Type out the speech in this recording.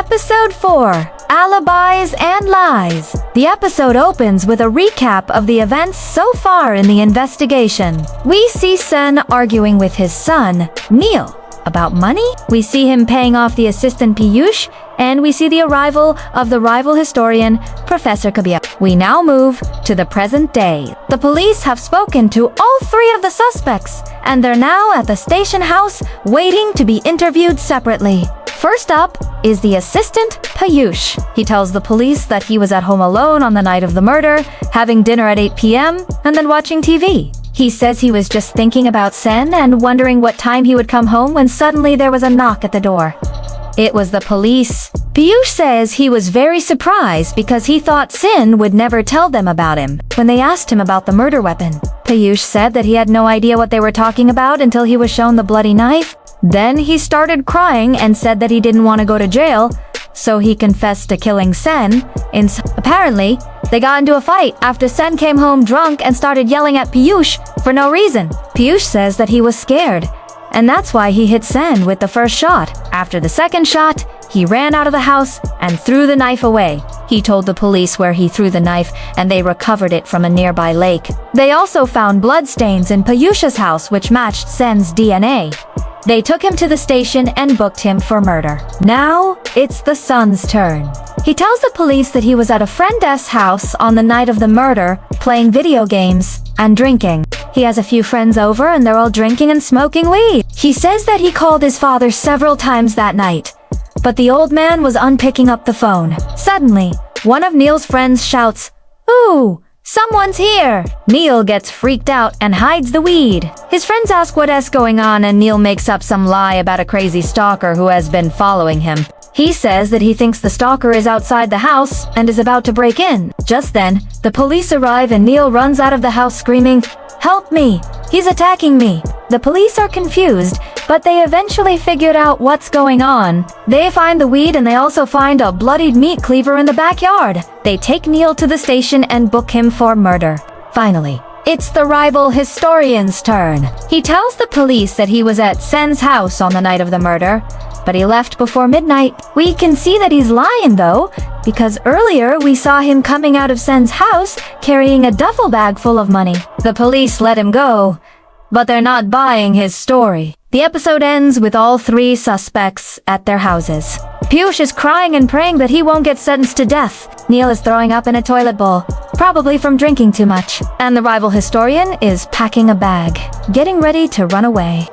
Episode 4, Alibis and Lies. The episode opens with a recap of the events so far in the investigation. We see Sen arguing with his son, Neil, about money. We see him paying off the assistant Piyush, and we see the arrival of the rival historian, Professor Kabir. We now move to the present day. The police have spoken to all three of the suspects, and they're now at the station house waiting to be interviewed separately. First up is the assistant, Piyush. He tells the police that he was at home alone on the night of the murder, having dinner at 8 p.m. and then watching TV. He says he was just thinking about Sen and wondering what time he would come home when suddenly there was a knock at the door. It was the police. Piyush says he was very surprised because he thought Sen would never tell them about him. When they asked him about the murder weapon, Piyush said that he had no idea what they were talking about until he was shown the bloody knife. Then he started crying and said that he didn't want to go to jail, so he confessed to killing Sen. Apparently, they got into a fight after Sen came home drunk and started yelling at Piyush for no reason. Piyush says that he was scared, and that's why he hit Sen with the first shot. After the second shot, he ran out of the house and threw the knife away. He told the police where he threw the knife, and they recovered it from a nearby lake. They also found bloodstains in Piyush's house which matched Sen's DNA. They took him to the station and booked him for murder. Now, it's the son's turn. He tells the police that he was at a friend's house on the night of the murder, playing video games and drinking. He has a few friends over and they're all drinking and smoking weed. He says that he called his father several times that night, but the old man was unpicking up the phone. Suddenly, one of Neil's friends shouts, "Ooh! Someone's here!" Neil gets freaked out and hides the weed. His friends ask what's going on, and Neil makes up some lie about a crazy stalker who has been following him. He says that he thinks the stalker is outside the house and is about to break in. Just then, the police arrive and Neil runs out of the house screaming, "Help me! He's attacking me!" The police are confused, but they eventually figured out what's going on. They find the weed and they also find a bloodied meat cleaver in the backyard. They take Neil to the station and book him for murder. Finally, it's the rival historian's turn. He tells the police that he was at Sen's house on the night of the murder, but he left before midnight. We can see that he's lying though, because earlier we saw him coming out of Sen's house carrying a duffel bag full of money. The police let him go, but they're not buying his story. The episode ends with all three suspects at their houses. Piyush is crying and praying that he won't get sentenced to death. Neil is throwing up in a toilet bowl, probably from drinking too much. And the rival historian is packing a bag, getting ready to run away.